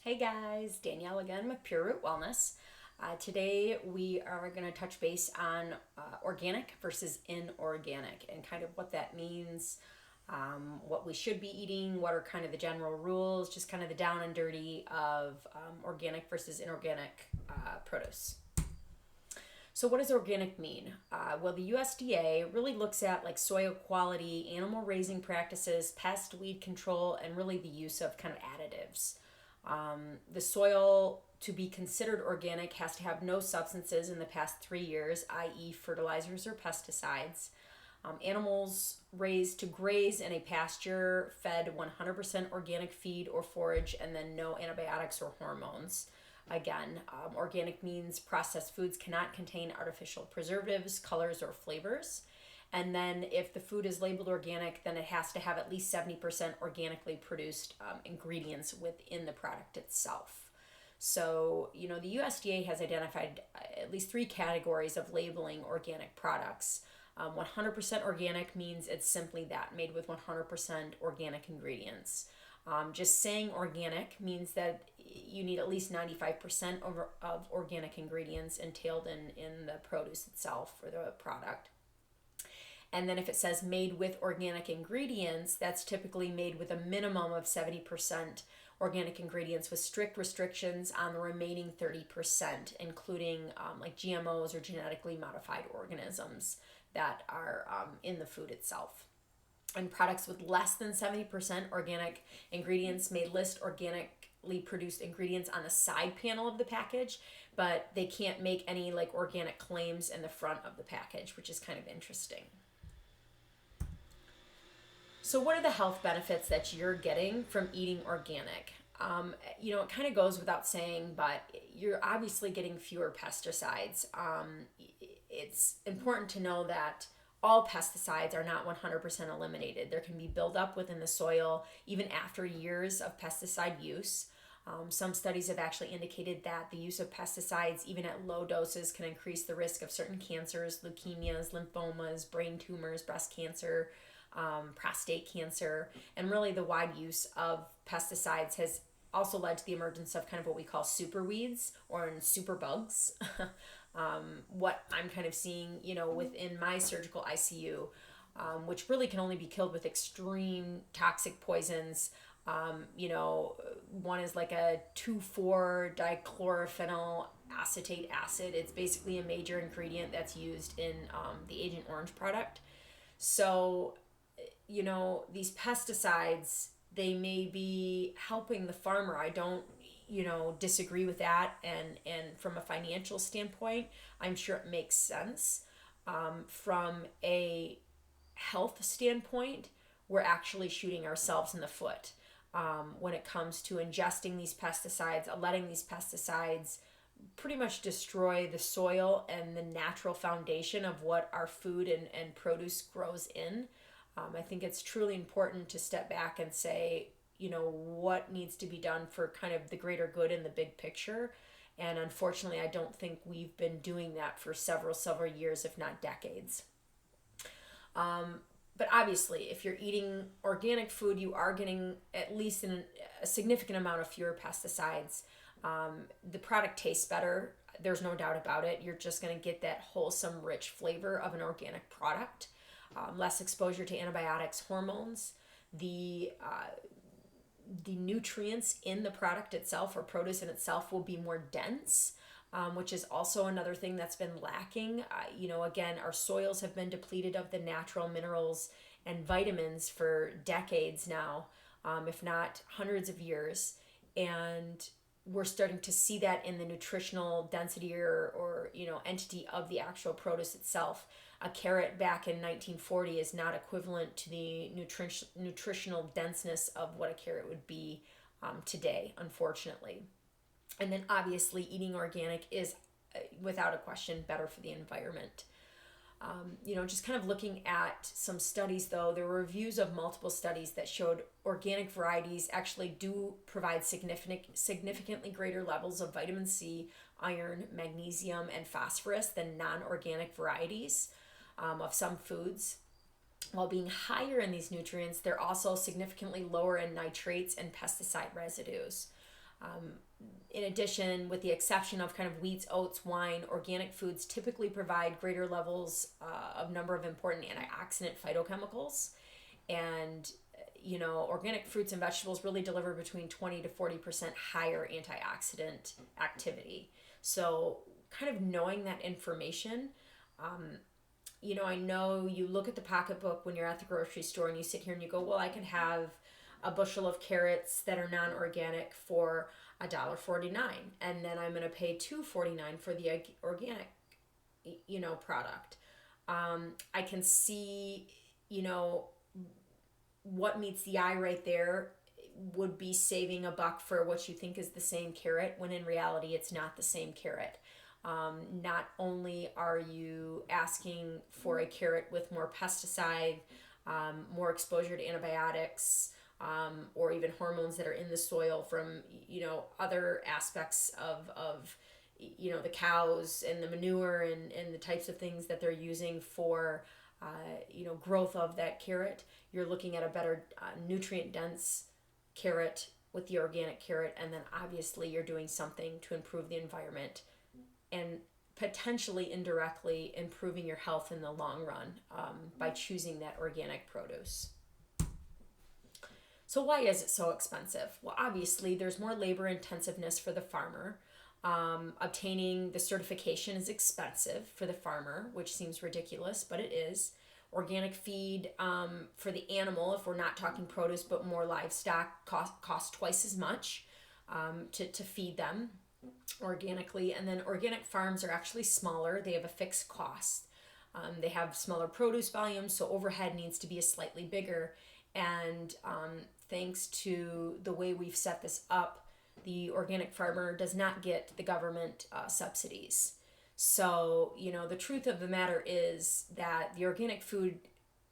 Hey guys, Danielle again with Pure Root Wellness. Today we are going to touch base on organic versus inorganic and kind of what that means, what we should be eating, what are kind of the general rules, just kind of the down and dirty of organic versus inorganic produce. So, what does organic mean? Well, the USDA really looks at like soil quality, animal raising practices, pest weed control, and really the use of kind of additives. The soil to be considered organic has to have no substances in the past 3 years, i.e., fertilizers or pesticides. Animals raised to graze in a pasture fed 100% organic feed or forage, and then no antibiotics or hormones. Again, organic means processed foods cannot contain artificial preservatives, colors, or flavors. And then if the food is labeled organic, then it has to have at least 70% organically produced ingredients within the product itself. So, the USDA has identified at least three categories of labeling organic products. 100% organic means it's simply that, made with 100% organic ingredients. Just saying organic means that you need at least 95% of organic ingredients entailed in the produce itself or the product. And then if it says made with organic ingredients, that's typically made with a minimum of 70% organic ingredients with strict restrictions on the remaining 30%, including like GMOs or genetically modified organisms that are in the food itself. And products with less than 70% organic ingredients may list organically produced ingredients on the side panel of the package, but they can't make any like organic claims in the front of the package, which is kind of interesting. So, what are the health benefits that you're getting from eating organic? It kind of goes without saying, but you're obviously getting fewer pesticides. It's important to know that all pesticides are not 100% eliminated. There can be buildup within the soil even after years of pesticide use. Some studies have actually indicated that the use of pesticides, even at low doses, can increase the risk of certain cancers, leukemias, lymphomas, brain tumors, breast cancer, prostate cancer, and really the wide use of pesticides has also led to the emergence of kind of what we call super weeds or super bugs. What I'm kind of seeing, within my surgical ICU, which really can only be killed with extreme toxic poisons. One is like a 2,4-dichlorophenyl acetate acid. It's basically a major ingredient that's used in the Agent Orange product. So, these pesticides, they may be helping the farmer. I don't, disagree with that. And from a financial standpoint, I'm sure it makes sense. From a health standpoint, we're actually shooting ourselves in the foot when it comes to ingesting these pesticides, letting these pesticides pretty much destroy the soil and the natural foundation of what our food and produce grows in. I think it's truly important to step back and say, what needs to be done for kind of the greater good in the big picture. And unfortunately, I don't think we've been doing that for several years, if not decades. But obviously, if you're eating organic food, you are getting at least a significant amount of fewer pesticides. The product tastes better. There's no doubt about it. You're just going to get that wholesome, rich flavor of an organic product. Less exposure to antibiotics, hormones. The nutrients in the product itself or produce in itself will be more dense, which is also another thing that's been lacking. Again, our soils have been depleted of the natural minerals and vitamins for decades now, if not hundreds of years. And we're starting to see that in the nutritional density or entity of the actual produce itself. A carrot back in 1940 is not equivalent to the nutritional denseness of what a carrot would be today, unfortunately. And then obviously eating organic is without a question better for the environment. Just kind of looking at some studies though, there were reviews of multiple studies that showed organic varieties actually do provide significantly greater levels of vitamin C, iron, magnesium, and phosphorus than non-organic varieties of some foods. While being higher in these nutrients, they're also significantly lower in nitrates and pesticide residues. In addition, with the exception of kind of wheats, oats, wine, organic foods typically provide greater levels of number of important antioxidant phytochemicals. And, organic fruits and vegetables really deliver between 20 to 40% higher antioxidant activity. So, kind of knowing that information, I know you look at the pocketbook when you're at the grocery store and you sit here and you go, well, I can have a bushel of carrots that are non-organic for $1.49, and then I'm going to pay $2.49 for the organic, product. I can see, what meets the eye right there would be saving $1 for what you think is the same carrot, when in reality it's not the same carrot. Not only are you asking for a carrot with more pesticide, more exposure to antibiotics, or even hormones that are in the soil from, other aspects of the cows and the manure and the types of things that they're using for, growth of that carrot. You're looking at a better nutrient dense carrot with the organic carrot. And then obviously you're doing something to improve the environment and potentially indirectly improving your health in the long run by choosing that organic produce. So why is it so expensive? Well, obviously there's more labor intensiveness for the farmer. Obtaining the certification is expensive for the farmer, which seems ridiculous, but it is. Organic feed for the animal, if we're not talking produce but more livestock, cost twice as much to feed them organically. And then organic farms are actually smaller. They have a fixed cost. They have smaller produce volumes, so overhead needs to be slightly bigger. And thanks to the way we've set this up, the organic farmer does not get the government subsidies. So, the truth of the matter is that the organic food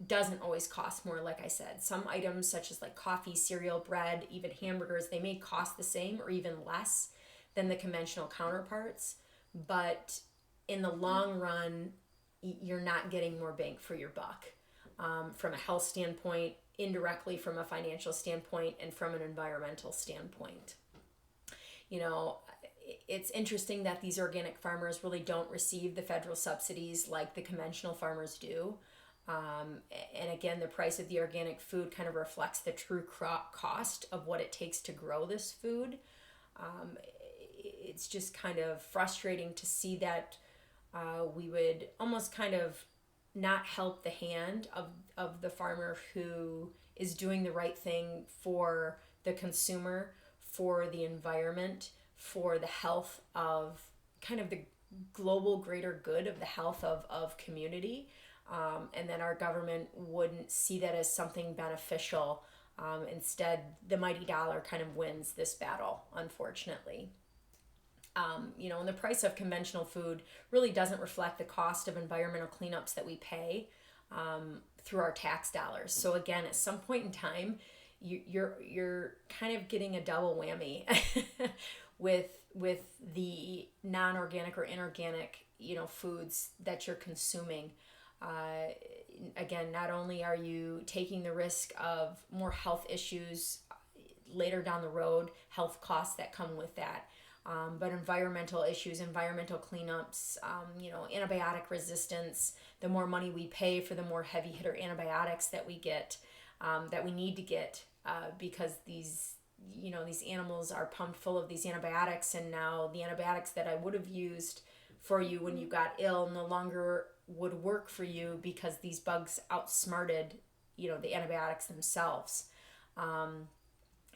doesn't always cost more, like I said. Some items such as like coffee, cereal, bread, even hamburgers, they may cost the same or even less than the conventional counterparts. But in the long run, you're not getting more bang for your buck from a health standpoint, indirectly from a financial standpoint, and from an environmental standpoint. It's interesting that these organic farmers really don't receive the federal subsidies like the conventional farmers do. And again, the price of the organic food kind of reflects the true cost of what it takes to grow this food. It's just kind of frustrating to see that we would almost kind of not help the hand of the farmer who is doing the right thing for the consumer, for the environment, for the health of kind of the global greater good of the health of community. And then our government wouldn't see that as something beneficial. Instead, the mighty dollar kind of wins this battle, unfortunately. And the price of conventional food really doesn't reflect the cost of environmental cleanups that we pay through our tax dollars. So again, at some point in time, you're kind of getting a double whammy with the non-organic or inorganic foods that you're consuming. Again, not only are you taking the risk of more health issues later down the road, health costs that come with that, but environmental issues, environmental cleanups, antibiotic resistance. The more money we pay for the more heavy hitter antibiotics that we get, that we need to get, because these animals are pumped full of these antibiotics, and now the antibiotics that I would have used for you when you got ill no longer would work for you because these bugs outsmarted, the antibiotics themselves.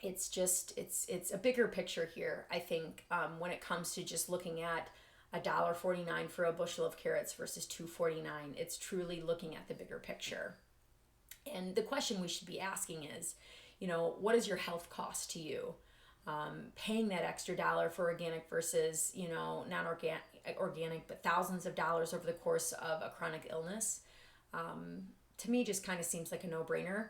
It's a bigger picture here, I think, when it comes to just looking at $1.49 for a bushel of carrots versus $2.49. It's truly looking at the bigger picture. And the question we should be asking is, what is your health cost to you? Paying that extra dollar for organic versus, non-organic, but thousands of dollars over the course of a chronic illness, to me just kind of seems like a no-brainer.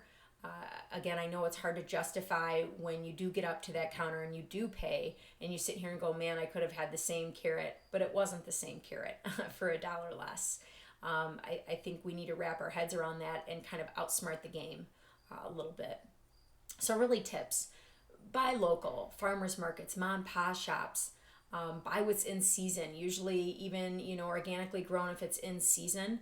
Again, I know it's hard to justify when you do get up to that counter and you do pay and you sit here and go, man, I could have had the same carrot, but it wasn't the same carrot for $1 less. I think we need to wrap our heads around that and kind of outsmart the game a little bit. So really tips. buy local, farmers markets, mom and pop shops. Buy what's in season. Usually, even organically grown, if it's in season,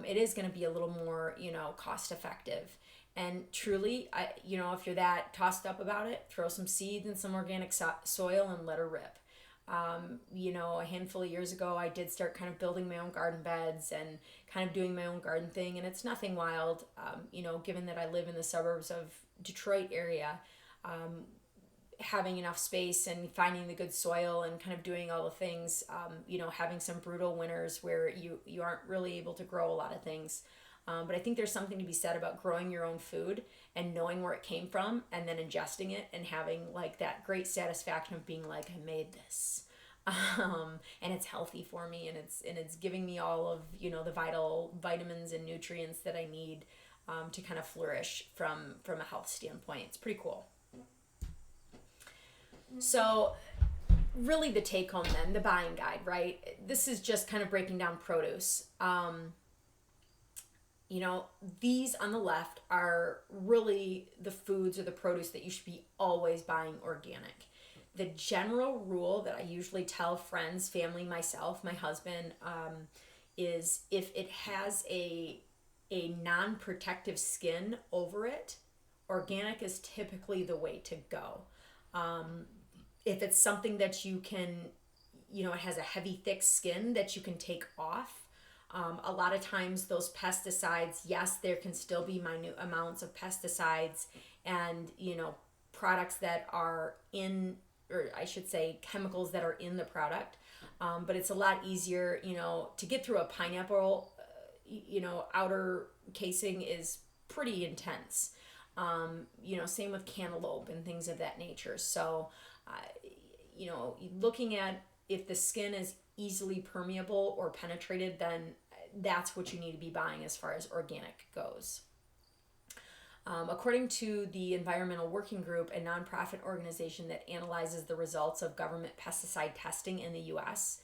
it is going to be a little more cost effective. And truly, if you're that tossed up about it, throw some seeds in some organic soil and let her rip. A handful of years ago, I did start kind of building my own garden beds and kind of doing my own garden thing, and it's nothing wild. Given that I live in the suburbs of Detroit area, having enough space and finding the good soil and kind of doing all the things, having some brutal winters where you aren't really able to grow a lot of things. But I think there's something to be said about growing your own food and knowing where it came from and then ingesting it and having like that great satisfaction of being like, I made this. And it's healthy for me, and it's giving me all of the vital vitamins and nutrients that I need to kind of flourish from a health standpoint. It's pretty cool. So really the take home then, the buying guide, right? This is just kind of breaking down produce. These on the left are really the foods or the produce that you should be always buying organic. The general rule that I usually tell friends, family, myself, my husband, is if it has a non-protective skin over it, organic is typically the way to go. If it's something that you can, it has a heavy, thick skin that you can take off. A lot of times those pesticides, yes, there can still be minute amounts of pesticides and, products that are in, or I should say chemicals that are in the product. But it's a lot easier, to get through a pineapple, outer casing is pretty intense. Same with cantaloupe and things of that nature. So, looking at if the skin is easily permeable or penetrated, then that's what you need to be buying as far as organic goes. According to the Environmental Working Group, a nonprofit organization that analyzes the results of government pesticide testing in the U.S.,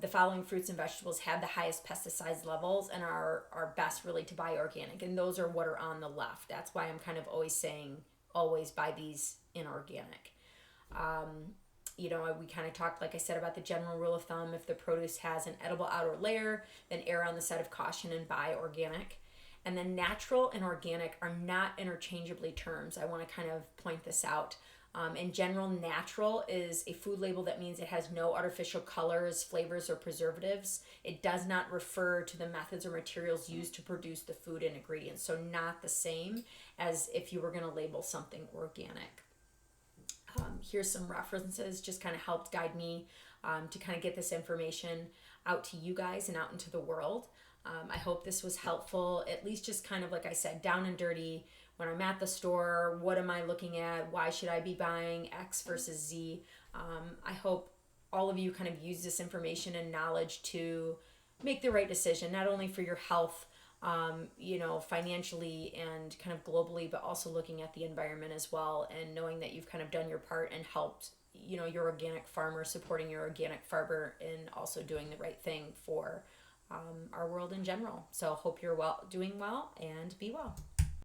the following fruits and vegetables have the highest pesticides levels and are best really to buy organic. And those are what are on the left. That's why I'm kind of always saying always buy these in organic. We kind of talked, like I said, about the general rule of thumb. If the produce has an edible outer layer, then err on the side of caution and buy organic. And then natural and organic are not interchangeably terms. I want to kind of point this out. In general, natural is a food label that means it has no artificial colors, flavors, or preservatives. It does not refer to the methods or materials used to produce the food and ingredients. So not the same as if you were going to label something organic. Here's some references, just kind of helped guide me to kind of get this information out to you guys and out into the world. I hope this was helpful, at least just kind of like I said, down and dirty. When I'm at the store, what am I looking at? Why should I be buying X versus Z? I hope all of you kind of use this information and knowledge to make the right decision, not only for your health, financially and kind of globally, but also looking at the environment as well, and knowing that you've kind of done your part and helped, your organic farmer, supporting your organic farmer, and also doing the right thing for our world in general. So hope you're doing well, and be well.